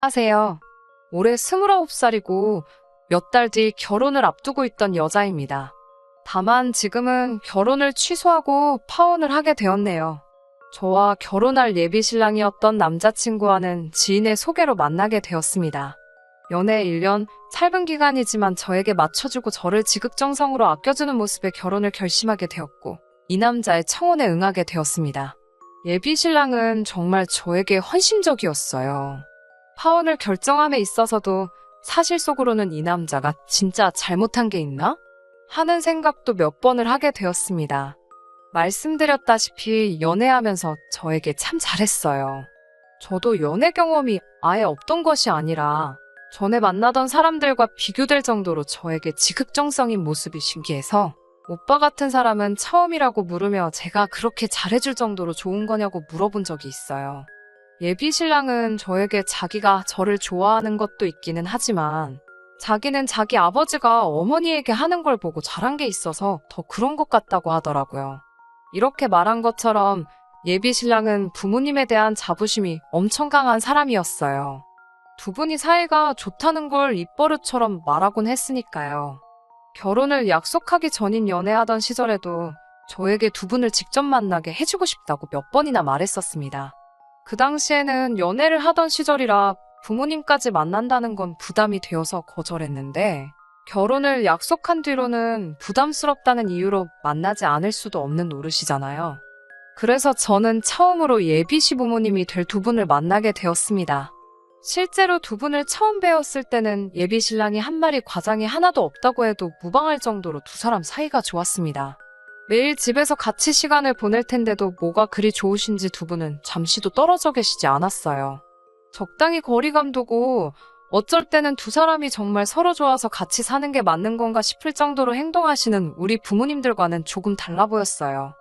하세요. 올해 29살이고 몇 달 뒤 결혼을 앞두고 있던 여자입니다. 다만 지금은 결혼을 취소하고 파혼을 하게 되었네요. 저와 결혼할 예비 신랑이었던 남자친구와는 지인의 소개로 만나게 되었습니다. 연애 1년, 짧은 기간이지만 저에게 맞춰주고 저를 지극정성으로 아껴주는 모습에 결혼을 결심하게 되었고, 이 남자의 청혼에 응하게 되었습니다. 예비 신랑은 정말 저에게 헌신적이었어요. 파혼을 결정함에 있어서도 사실 속으로는 이 남자가 진짜 잘못한 게 있나? 하는 생각도 몇 번을 하게 되었습니다. 말씀드렸다시피 연애하면서 저에게 참 잘했어요. 저도 연애 경험이 아예 없던 것이 아니라 전에 만나던 사람들과 비교될 정도로 저에게 지극정성인 모습이 신기해서 오빠 같은 사람은 처음이라고 물으며 제가 그렇게 잘해줄 정도로 좋은 거냐고 물어본 적이 있어요. 예비 신랑은 저에게 자기가 저를 좋아하는 것도 있기는 하지만 자기는 자기 아버지가 어머니에게 하는 걸 보고 잘한 게 있어서 더 그런 것 같다고 하더라고요. 이렇게 말한 것처럼 예비 신랑은 부모님에 대한 자부심이 엄청 강한 사람이었어요. 두 분이 사이가 좋다는 걸 입버릇처럼 말하곤 했으니까요. 결혼을 약속하기 전인 연애하던 시절에도 저에게 두 분을 직접 만나게 해주고 싶다고 몇 번이나 말했었습니다. 그 당시에는 연애를 하던 시절이라 부모님까지 만난다는 건 부담이 되어서 거절했는데 결혼을 약속한 뒤로는 부담스럽다는 이유로 만나지 않을 수도 없는 노릇이잖아요. 그래서 저는 처음으로 예비 시부모님이 될 두 분을 만나게 되었습니다. 실제로 두 분을 처음 뵈었을 때는 예비 신랑이 한 말이 과장이 하나도 없다고 해도 무방할 정도로 두 사람 사이가 좋았습니다. 매일 집에서 같이 시간을 보낼 텐데도 뭐가 그리 좋으신지 두 분은 잠시도 떨어져 계시지 않았어요. 적당히 거리감 두고 어쩔 때는 두 사람이 정말 서로 좋아서 같이 사는 게 맞는 건가 싶을 정도로 행동하시는 우리 부모님들과는 조금 달라 보였어요.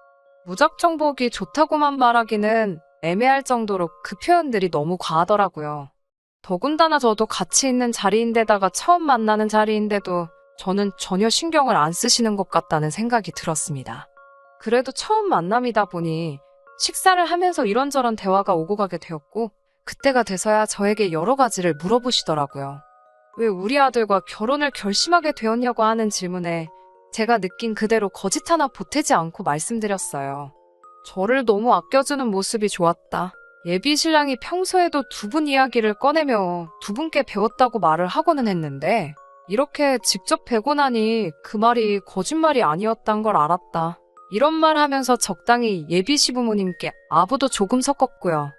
무작정 보기 좋다고만 말하기는 애매할 정도로 그 표현들이 너무 과하더라고요. 더군다나 저도 같이 있는 자리인데다가 처음 만나는 자리인데도 저는 전혀 신경을 안 쓰시는 것 같다는 생각이 들었습니다. 그래도 처음 만남이다 보니 식사를 하면서 이런저런 대화가 오고 가게 되었고 그때가 돼서야 저에게 여러 가지를 물어보시더라고요. 왜 우리 아들과 결혼을 결심하게 되었냐고 하는 질문에 제가 느낀 그대로 거짓 하나 보태지 않고 말씀드렸어요. 저를 너무 아껴주는 모습이 좋았다. 예비 신랑이 평소에도 두 분 이야기를 꺼내며 두 분께 배웠다고 말을 하고는 했는데 이렇게 직접 뵈고 나니 그 말이 거짓말이 아니었단 걸 알았다. 이런 말 하면서 적당히 예비 시부모님께 아부도 조금 섞었고요.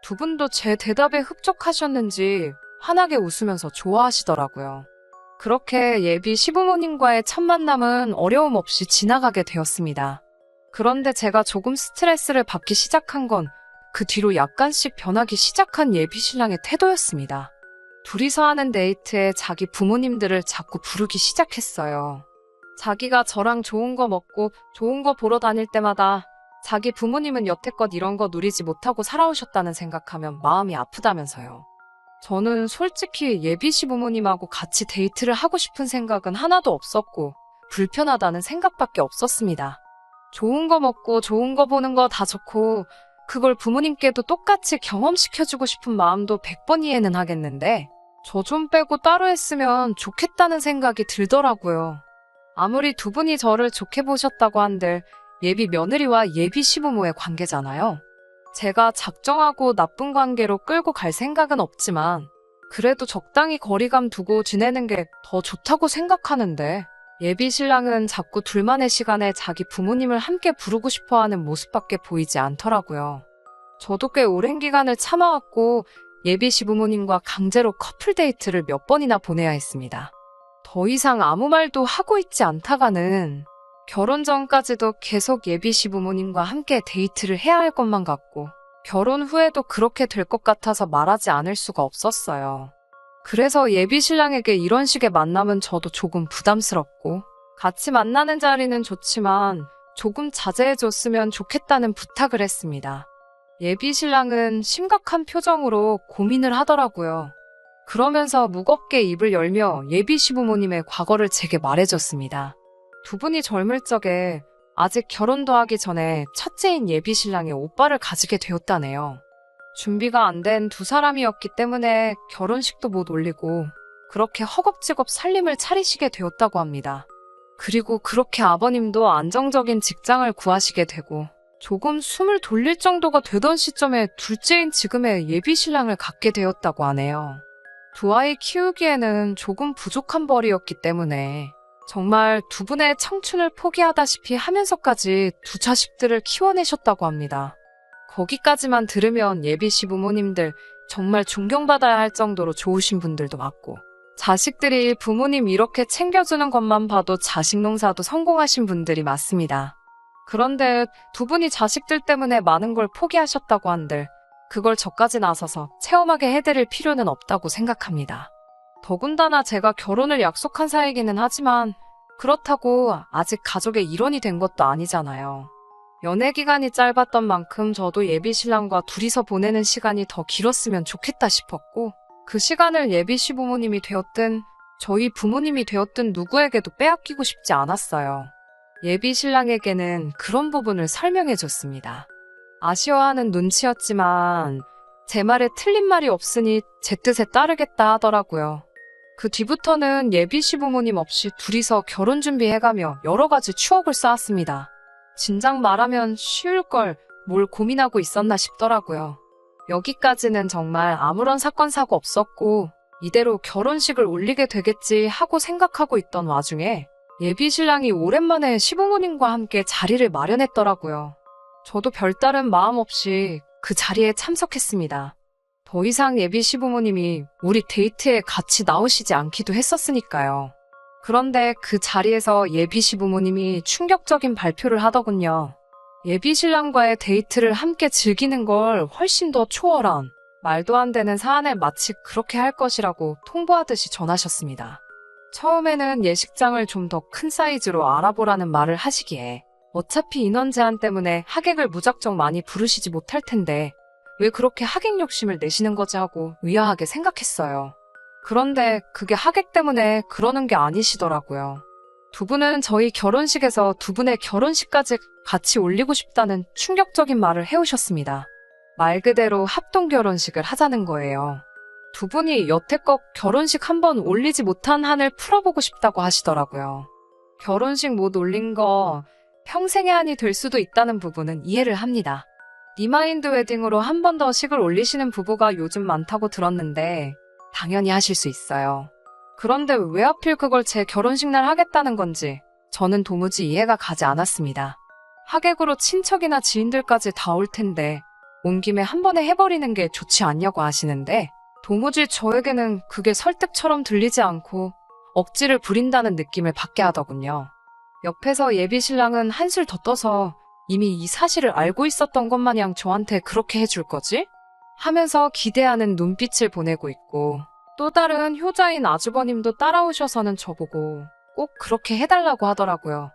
두 분도 제 대답에 흡족하셨는지 환하게 웃으면서 좋아하시더라고요. 그렇게 예비 시부모님과의 첫 만남은 어려움 없이 지나가게 되었습니다. 그런데 제가 조금 스트레스를 받기 시작한 건 그 뒤로 약간씩 변하기 시작한 예비 신랑의 태도였습니다. 둘이서 하는 데이트에 자기 부모님들을 자꾸 부르기 시작했어요. 자기가 저랑 좋은 거 먹고 좋은 거 보러 다닐 때마다 자기 부모님은 여태껏 이런 거 누리지 못하고 살아오셨다는 생각하면 마음이 아프다면서요. 저는 솔직히 예비 시부모님하고 같이 데이트를 하고 싶은 생각은 하나도 없었고 불편하다는 생각밖에 없었습니다. 좋은 거 먹고 좋은 거 보는 거 다 좋고 그걸 부모님께도 똑같이 경험시켜주고 싶은 마음도 100번 이해는 하겠는데 저 좀 빼고 따로 했으면 좋겠다는 생각이 들더라고요. 아무리 두 분이 저를 좋게 보셨다고 한들 예비 며느리와 예비 시부모의 관계잖아요. 제가 작정하고 나쁜 관계로 끌고 갈 생각은 없지만 그래도 적당히 거리감 두고 지내는 게 더 좋다고 생각하는데 예비 신랑은 자꾸 둘만의 시간에 자기 부모님을 함께 부르고 싶어하는 모습밖에 보이지 않더라고요. 저도 꽤 오랜 기간을 참아왔고 예비 시부모님과 강제로 커플 데이트를 몇 번이나 보내야 했습니다. 더 이상 아무 말도 하고 있지 않다가는 결혼 전까지도 계속 예비 시부모님과 함께 데이트를 해야 할 것만 같고 결혼 후에도 그렇게 될 것 같아서 말하지 않을 수가 없었어요. 그래서 예비 신랑에게 이런 식의 만남은 저도 조금 부담스럽고 같이 만나는 자리는 좋지만 조금 자제해줬으면 좋겠다는 부탁을 했습니다. 예비 신랑은 심각한 표정으로 고민을 하더라고요. 그러면서 무겁게 입을 열며 예비 시부모님의 과거를 제게 말해줬습니다. 두 분이 젊을 적에 아직 결혼도 하기 전에 첫째인 예비 신랑의 오빠를 가지게 되었다네요. 준비가 안 된 두 사람이었기 때문에 결혼식도 못 올리고 그렇게 허겁지겁 살림을 차리시게 되었다고 합니다. 그리고 그렇게 아버님도 안정적인 직장을 구하시게 되고 조금 숨을 돌릴 정도가 되던 시점에 둘째인 지금의 예비 신랑을 갖게 되었다고 하네요. 두 아이 키우기에는 조금 부족한 벌이었기 때문에 정말 두 분의 청춘을 포기하다시피 하면서까지 두 자식들을 키워내셨다고 합니다. 거기까지만 들으면 예비 시부모님들 정말 존경받아야 할 정도로 좋으신 분들도 많고 자식들이 부모님 이렇게 챙겨주는 것만 봐도 자식 농사도 성공하신 분들이 많습니다. 그런데 두 분이 자식들 때문에 많은 걸 포기하셨다고 한들 그걸 저까지 나서서 체험하게 해드릴 필요는 없다고 생각합니다. 더군다나 제가 결혼을 약속한 사이기는 하지만 그렇다고 아직 가족의 일원이 된 것도 아니잖아요. 연애 기간이 짧았던 만큼 저도 예비 신랑과 둘이서 보내는 시간이 더 길었으면 좋겠다 싶었고 그 시간을 예비 시부모님이 되었든 저희 부모님이 되었든 누구에게도 빼앗기고 싶지 않았어요. 예비 신랑에게는 그런 부분을 설명해 줬습니다. 아쉬워하는 눈치였지만 제 말에 틀린 말이 없으니 제 뜻에 따르겠다 하더라고요. 그 뒤부터는 예비 시부모님 없이 둘이서 결혼 준비해가며 여러 가지 추억을 쌓았습니다. 진작 말하면 쉬울 걸 뭘 고민하고 있었나 싶더라고요. 여기까지는 정말 아무런 사건 사고 없었고 이대로 결혼식을 올리게 되겠지 하고 생각하고 있던 와중에 예비 신랑이 오랜만에 시부모님과 함께 자리를 마련했더라고요. 저도 별다른 마음 없이 그 자리에 참석했습니다. 더 이상 예비 시부모님이 우리 데이트에 같이 나오시지 않기도 했었으니까요. 그런데 그 자리에서 예비 시부모님이 충격적인 발표를 하더군요. 예비 신랑과의 데이트를 함께 즐기는 걸 훨씬 더 초월한 말도 안 되는 사안을 마치 그렇게 할 것이라고 통보하듯이 전하셨습니다. 처음에는 예식장을 좀 더 큰 사이즈로 알아보라는 말을 하시기에 어차피 인원 제한 때문에 하객을 무작정 많이 부르시지 못할 텐데 왜 그렇게 하객 욕심을 내시는 거지 하고 의아하게 생각했어요. 그런데 그게 하객 때문에 그러는 게 아니시더라고요. 두 분은 저희 결혼식에서 두 분의 결혼식까지 같이 올리고 싶다는 충격적인 말을 해오셨습니다. 말 그대로 합동 결혼식을 하자는 거예요. 두 분이 여태껏 결혼식 한 번 올리지 못한 한을 풀어보고 싶다고 하시더라고요. 결혼식 못 올린 거 평생의 한이 될 수도 있다는 부분은 이해를 합니다. 리마인드 웨딩으로 한 번 더 식을 올리시는 부부가 요즘 많다고 들었는데 당연히 하실 수 있어요. 그런데 왜 하필 그걸 제 결혼식 날 하겠다는 건지 저는 도무지 이해가 가지 않았습니다. 하객으로 친척이나 지인들까지 다 올 텐데 온 김에 한 번에 해버리는 게 좋지 않냐고 하시는데 도무지 저에게는 그게 설득처럼 들리지 않고 억지를 부린다는 느낌을 받게 하더군요. 옆에서 예비 신랑은 한술 더 떠서 이미 이 사실을 알고 있었던 것 마냥 저한테 그렇게 해줄 거지? 하면서 기대하는 눈빛을 보내고 있고 또 다른 효자인 아주버님도 따라오셔서는 저보고 꼭 그렇게 해달라고 하더라고요.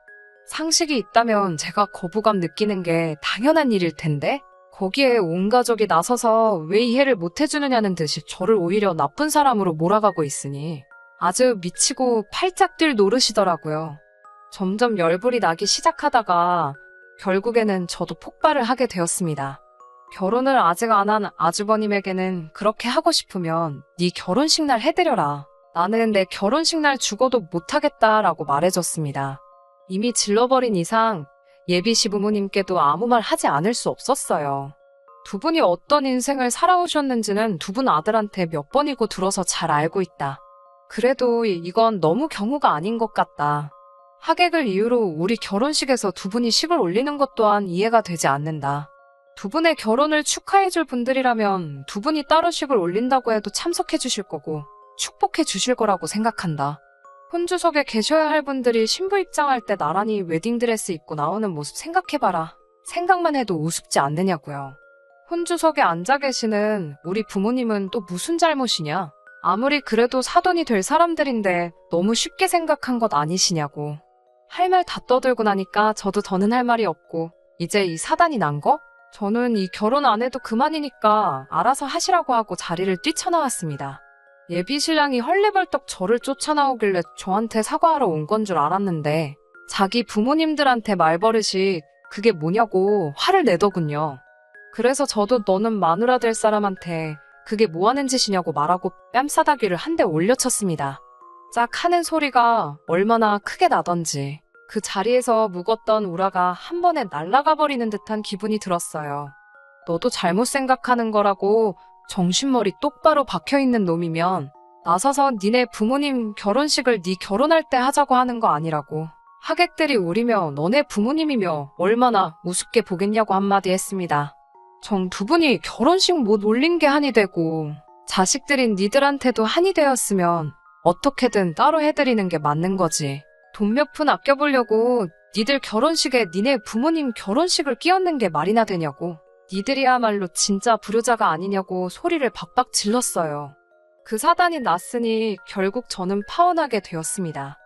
상식이 있다면 제가 거부감 느끼는 게 당연한 일일 텐데 거기에 온 가족이 나서서 왜 이해를 못 해주느냐는 듯이 저를 오히려 나쁜 사람으로 몰아가고 있으니 아주 미치고 팔짝 뛸 노릇이더라고요. 점점 열불이 나기 시작하다가 결국에는 저도 폭발을 하게 되었습니다. 결혼을 아직 안 한 아주버님에게는 그렇게 하고 싶으면 네 결혼식 날 해드려라. 나는 내 결혼식 날 죽어도 못하겠다라고 말해줬습니다. 이미 질러버린 이상 예비 시부모님께도 아무 말 하지 않을 수 없었어요. 두 분이 어떤 인생을 살아오셨는지는 두 분 아들한테 몇 번이고 들어서 잘 알고 있다. 그래도 이건 너무 경우가 아닌 것 같다. 하객을 이유로 우리 결혼식에서 두 분이 식을 올리는 것 또한 이해가 되지 않는다. 두 분의 결혼을 축하해줄 분들이라면 두 분이 따로 식을 올린다고 해도 참석해 주실 거고 축복해 주실 거라고 생각한다. 혼주석에 계셔야 할 분들이 신부 입장할 때 나란히 웨딩드레스 입고 나오는 모습 생각해봐라. 생각만 해도 우습지 않느냐고요. 혼주석에 앉아 계시는 우리 부모님은 또 무슨 잘못이냐? 아무리 그래도 사돈이 될 사람들인데 너무 쉽게 생각한 것 아니시냐고. 할 말 다 떠들고 나니까 저도 더는 할 말이 없고 이제 이 사단이 난 거? 저는 이 결혼 안 해도 그만이니까 알아서 하시라고 하고 자리를 뛰쳐나왔습니다. 예비 신랑이 헐레벌떡 저를 쫓아나오길래 저한테 사과하러 온 건 줄 알았는데 자기 부모님들한테 말버릇이 그게 뭐냐고 화를 내더군요. 그래서 저도 너는 마누라 될 사람한테 그게 뭐 하는 짓이냐고 말하고 뺨싸다귀를 한 대 올려쳤습니다. 짝 하는 소리가 얼마나 크게 나던지 그 자리에서 묵었던 우라가 한 번에 날아가 버리는 듯한 기분이 들었어요. 너도 잘못 생각하는 거라고 정신머리 똑바로 박혀있는 놈이면 나서서 니네 부모님 결혼식을 네 결혼할 때 하자고 하는 거 아니라고. 하객들이 우리며 너네 부모님이며 얼마나 우습게 보겠냐고 한마디 했습니다. 정 두 분이 결혼식 못 올린 게 한이 되고 자식들인 니들한테도 한이 되었으면 어떻게든 따로 해드리는 게 맞는 거지. 돈 몇 푼 아껴보려고 니들 결혼식에 니네 부모님 결혼식을 끼얹는 게 말이나 되냐고. 니들이야말로 진짜 불효자가 아니냐고 소리를 박박 질렀어요. 그 사단이 났으니 결국 저는 파혼하게 되었습니다.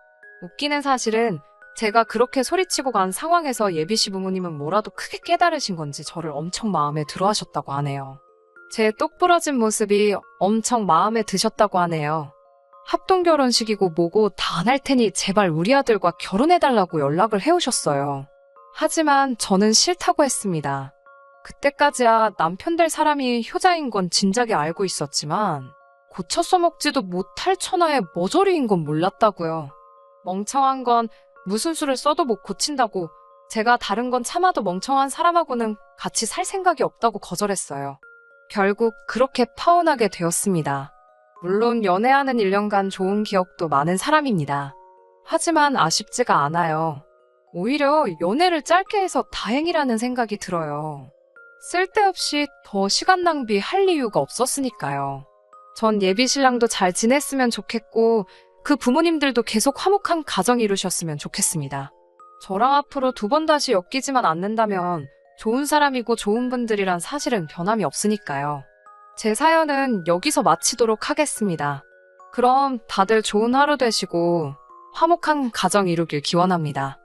웃기는 사실은 제가 그렇게 소리치고 간 상황에서 예비 시부모님은 뭐라도 크게 깨달으신 건지 저를 엄청 마음에 들어 하셨다고 하네요. 제 똑부러진 모습이 엄청 마음에 드셨다고 하네요. 합동 결혼식이고 뭐고 다 안 할 테니 제발 우리 아들과 결혼해달라고 연락을 해오셨어요. 하지만 저는 싫다고 했습니다. 그때까지야 남편 될 사람이 효자인 건 진작에 알고 있었지만 고쳐 써먹지도 못할 천하의 머저리인 건 몰랐다고요. 멍청한 건 무슨 수를 써도 못 고친다고 제가 다른 건 참아도 멍청한 사람하고는 같이 살 생각이 없다고 거절했어요. 결국 그렇게 파혼하게 되었습니다. 물론 연애하는 1년간 좋은 기억도 많은 사람입니다. 하지만 아쉽지가 않아요. 오히려 연애를 짧게 해서 다행이라는 생각이 들어요. 쓸데없이 더 시간 낭비할 이유가 없었으니까요. 전 예비 신랑도 잘 지냈으면 좋겠고 그 부모님들도 계속 화목한 가정 이루셨으면 좋겠습니다. 저랑 앞으로 2번 다시 엮이지만 않는다면 좋은 사람이고 좋은 분들이란 사실은 변함이 없으니까요. 제 사연은 여기서 마치도록 하겠습니다. 그럼 다들 좋은 하루 되시고 화목한 가정 이루길 기원합니다.